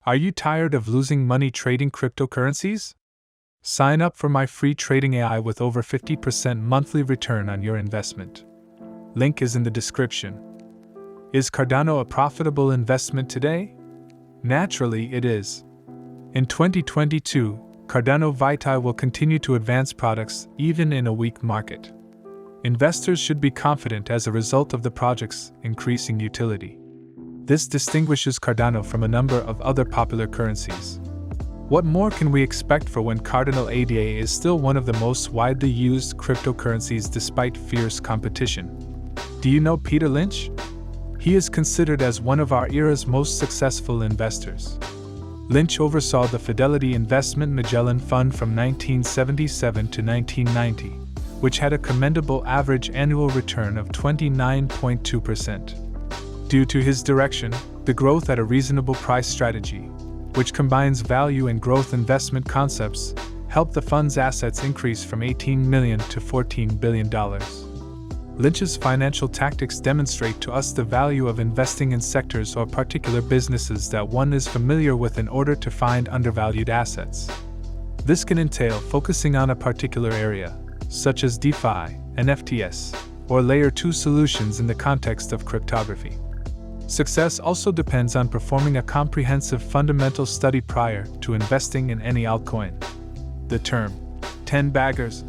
Are you tired of losing money trading cryptocurrencies? Sign up for my free trading AI with over 50% monthly return on your investment. Link is in the description. Is Cardano a profitable investment today? Naturally, it is. In 2022, Cardano Vitae will continue to advance products even in a weak market. Investors should be confident as a result of the project's increasing utility. This distinguishes Cardano from a number of other popular currencies. What more can we expect for when Cardano ADA is still one of the most widely used cryptocurrencies despite fierce competition? Do you know Peter Lynch? He is considered as one of our era's most successful investors. Lynch oversaw the Fidelity Investment Magellan Fund from 1977 to 1990, which had a commendable average annual return of 29.2%. Due to his direction, the growth at a reasonable price strategy, which combines value and growth investment concepts, helped the fund's assets increase from $18 million to $14 billion. Lynch's financial tactics demonstrate to us the value of investing in sectors or particular businesses that one is familiar with in order to find undervalued assets. This can entail focusing on a particular area, such as DeFi, NFTs, or Layer 2 solutions in the context of cryptography. Success also depends on performing a comprehensive fundamental study prior to investing in any altcoin. The term 10 baggers,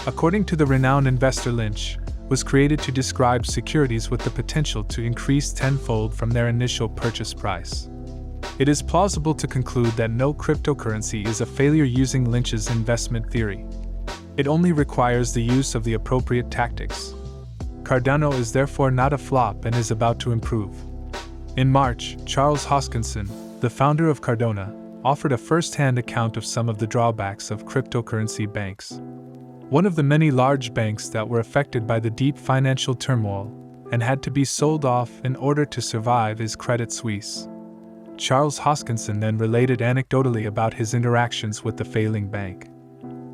according to the renowned investor Lynch, was created to describe securities with the potential to increase tenfold from their initial purchase price. It is plausible to conclude that no cryptocurrency is a failure using Lynch's investment theory. It only requires the use of the appropriate tactics. Cardano is therefore not a flop and is about to improve. In March, Charles Hoskinson, the founder of Cardano, offered a first-hand account of some of the drawbacks of cryptocurrency banks. One of the many large banks that were affected by the deep financial turmoil and had to be sold off in order to survive is Credit Suisse. Charles Hoskinson then related anecdotally about his interactions with the failing bank.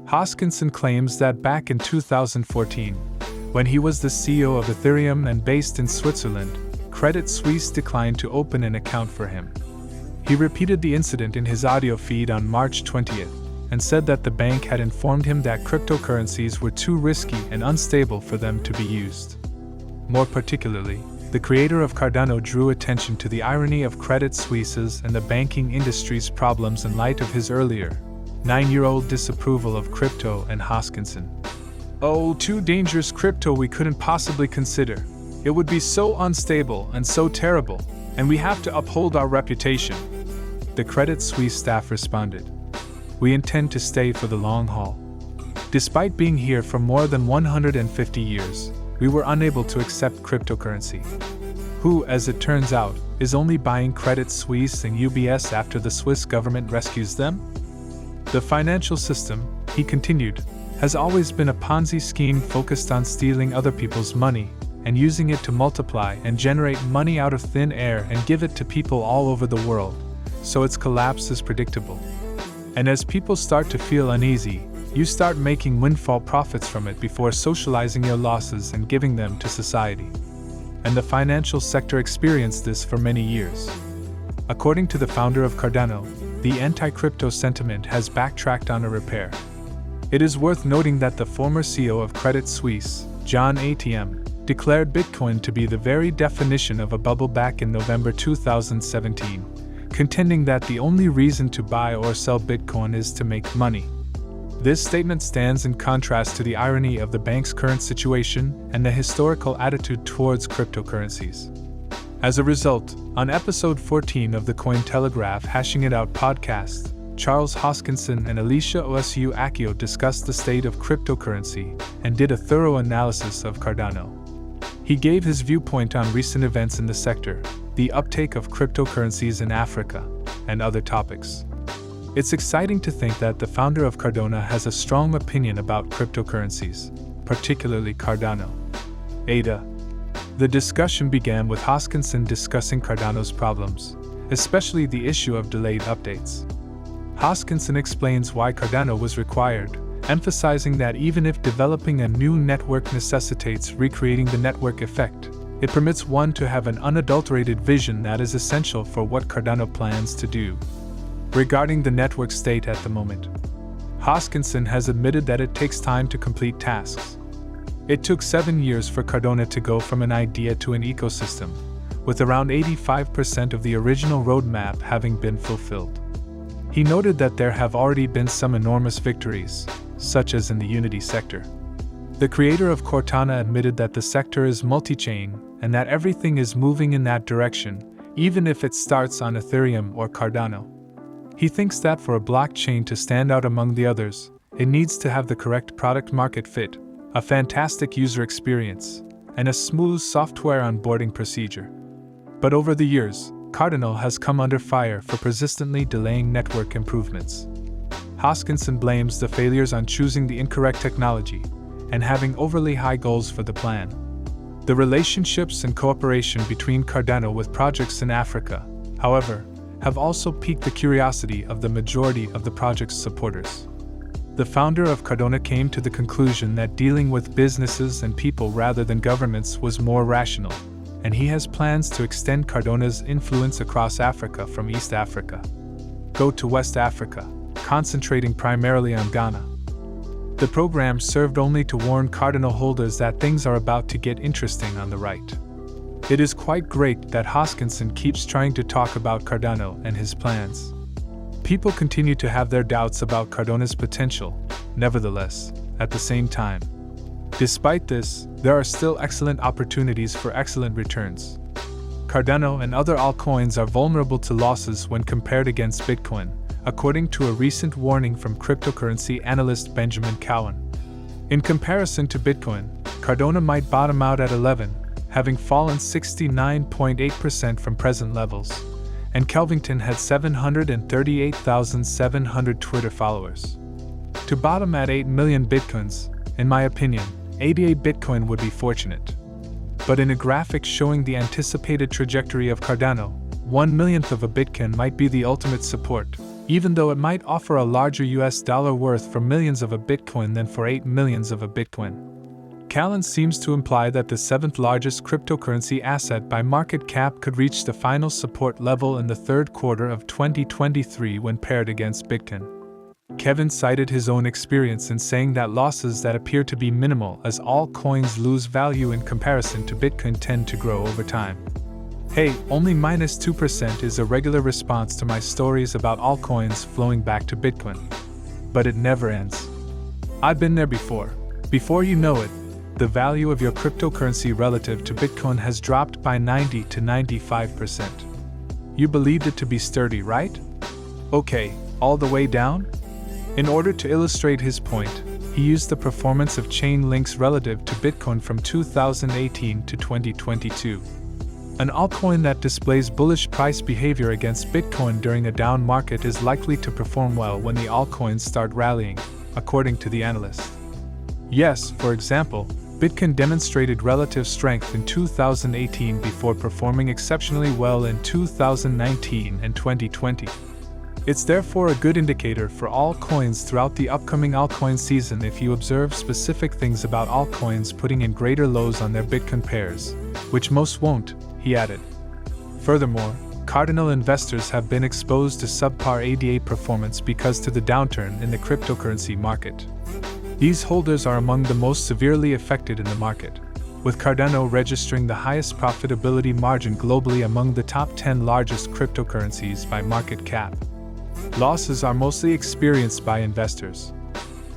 Hoskinson claims that back in 2014, when he was the CEO of Ethereum and based in Switzerland, Credit Suisse declined to open an account for him. He repeated the incident in his audio feed on March 20th and said that the bank had informed him that cryptocurrencies were too risky and unstable for them to be used. More particularly, the creator of Cardano drew attention to the irony of Credit Suisse's and the banking industry's problems in light of his earlier, 9-year-old disapproval of crypto and Hoskinson. "Oh, too dangerous crypto we couldn't possibly consider. It would be so unstable and so terrible, and we have to uphold our reputation," the Credit Suisse staff responded. "We intend to stay for the long haul. Despite being here for more than 150 years, we were unable to accept cryptocurrency. Who, as it turns out, is only buying Credit Suisse and UBS after the Swiss government rescues them? The financial system," he continued, "has always been a Ponzi scheme focused on stealing other people's money and using it to multiply and generate money out of thin air and give it to people all over the world, so its collapse is predictable. And as people start to feel uneasy, you start making windfall profits from it before socializing your losses and giving them to society. And the financial sector experienced this for many years." According to the founder of Cardano, the anti-crypto sentiment has backtracked on a repair. It is worth noting that the former CEO of Credit Suisse, John ATM, declared Bitcoin to be the very definition of a bubble back in November 2017, contending that the only reason to buy or sell Bitcoin is to make money. This statement stands in contrast to the irony of the bank's current situation and the historical attitude towards cryptocurrencies. As a result, on episode 14 of the Cointelegraph Hashing It Out podcast, Charles Hoskinson and Alicia Osu Akio discussed the state of cryptocurrency and did a thorough analysis of Cardano. He gave his viewpoint on recent events in the sector, the uptake of cryptocurrencies in Africa, and other topics. It's exciting to think that the founder of Cardano has a strong opinion about cryptocurrencies, particularly Cardano ADA. The discussion began with Hoskinson discussing Cardano's problems, especially the issue of delayed updates. Hoskinson explains why Cardano was required, emphasizing that even if developing a new network necessitates recreating the network effect, it permits one to have an unadulterated vision that is essential for what Cardano plans to do. Regarding the network state at the moment, Hoskinson has admitted that it takes time to complete tasks. It took 7 years for Cardano to go from an idea to an ecosystem, with around 85% of the original roadmap having been fulfilled. He noted that there have already been some enormous victories, such as in the Unity sector. The creator of Cortana admitted that the sector is multi-chain and that everything is moving in that direction, even if it starts on Ethereum or Cardano. He thinks that for a blockchain to stand out among the others, it needs to have the correct product-market fit, a fantastic user experience, and a smooth software onboarding procedure. But over the years, Cardano has come under fire for persistently delaying network improvements. Hoskinson blames the failures on choosing the incorrect technology and having overly high goals for the plan. The relationships and cooperation between Cardano with projects in Africa, however, have also piqued the curiosity of the majority of the project's supporters. The founder of Cardano came to the conclusion that dealing with businesses and people rather than governments was more rational, and he has plans to extend Cardano's influence across Africa from East Africa. Go to West Africa, concentrating primarily on Ghana. The program served only to warn Cardano holders that things are about to get interesting on the right. It is quite great that Hoskinson keeps trying to talk about Cardano and his plans. People continue to have their doubts about Cardano's potential, nevertheless, at the same time. Despite this, there are still excellent opportunities for excellent returns. Cardano and other altcoins are vulnerable to losses when compared against Bitcoin, according to a recent warning from cryptocurrency analyst Benjamin Cowan. In comparison to Bitcoin, Cardano might bottom out at 11, having fallen 69.8% from present levels, and Kelvington had 738,700 Twitter followers. To bottom at 8 million Bitcoins, in my opinion, ADA Bitcoin would be fortunate. But in a graphic showing the anticipated trajectory of Cardano, 1/1,000,000th of a Bitcoin might be the ultimate support, even though it might offer a larger US dollar worth for millions of a Bitcoin than for 8 millions of a Bitcoin. Callan seems to imply that the 7th largest cryptocurrency asset by market cap could reach the final support level in the third quarter of 2023 when paired against Bitcoin. Kevin cited his own experience in saying that losses that appear to be minimal as all coins lose value in comparison to Bitcoin tend to grow over time. Hey, only -2% is a regular response to my stories about altcoins flowing back to Bitcoin. But it never ends. I've been there before. Before you know it, the value of your cryptocurrency relative to Bitcoin has dropped by 90 to 95%. You believed it to be sturdy, right? Okay, all the way down? In order to illustrate his point, he used the performance of chain links relative to Bitcoin from 2018 to 2022. An altcoin that displays bullish price behavior against Bitcoin during a down market is likely to perform well when the altcoins start rallying, according to the analyst. Yes, for example, Bitcoin demonstrated relative strength in 2018 before performing exceptionally well in 2019 and 2020. It's therefore a good indicator for all coins throughout the upcoming altcoin season if you observe specific things about altcoins putting in greater lows on their Bitcoin pairs, which most won't, he added. Furthermore, Cardinal investors have been exposed to subpar ADA performance because of the downturn in the cryptocurrency market. These holders are among the most severely affected in the market, with Cardano registering the highest profitability margin globally among the top 10 largest cryptocurrencies by market cap. Losses are mostly experienced by investors.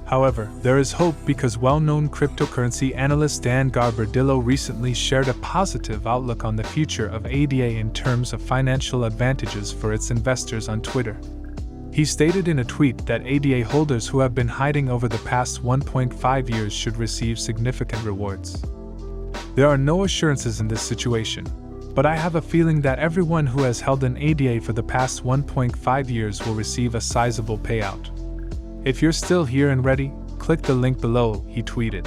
However, there is hope because well-known cryptocurrency analyst Dan Garbardillo recently shared a positive outlook on the future of ADA in terms of financial advantages for its investors on Twitter. He stated in a tweet that ADA holders who have been hiding over the past 1.5 years should receive significant rewards. There are no assurances in this situation, but I have a feeling that everyone who has held an ADA for the past 1.5 years will receive a sizable payout. If you're still here and ready, click the link below, he tweeted.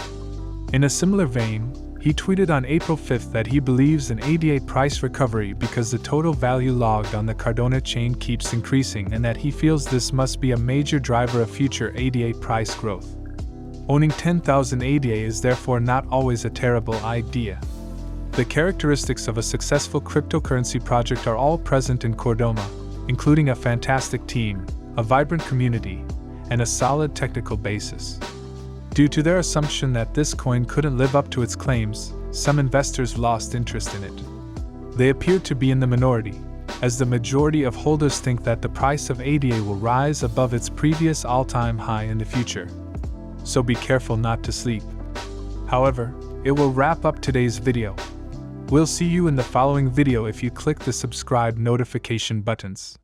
In a similar vein, he tweeted on April 5th that he believes in ADA price recovery because the total value logged on the Cardano chain keeps increasing and that he feels this must be a major driver of future ADA price growth. Owning 10,000 ADA is therefore not always a terrible idea. The characteristics of a successful cryptocurrency project are all present in Cardano, including a fantastic team, a vibrant community, and a solid technical basis. Due to their assumption that this coin couldn't live up to its claims, some investors lost interest in it. They appear to be in the minority, as the majority of holders think that the price of ADA will rise above its previous all-time high in the future. So be careful not to sleep. However, it will wrap up today's video. We'll see you in the following video if you click the subscribe notification buttons.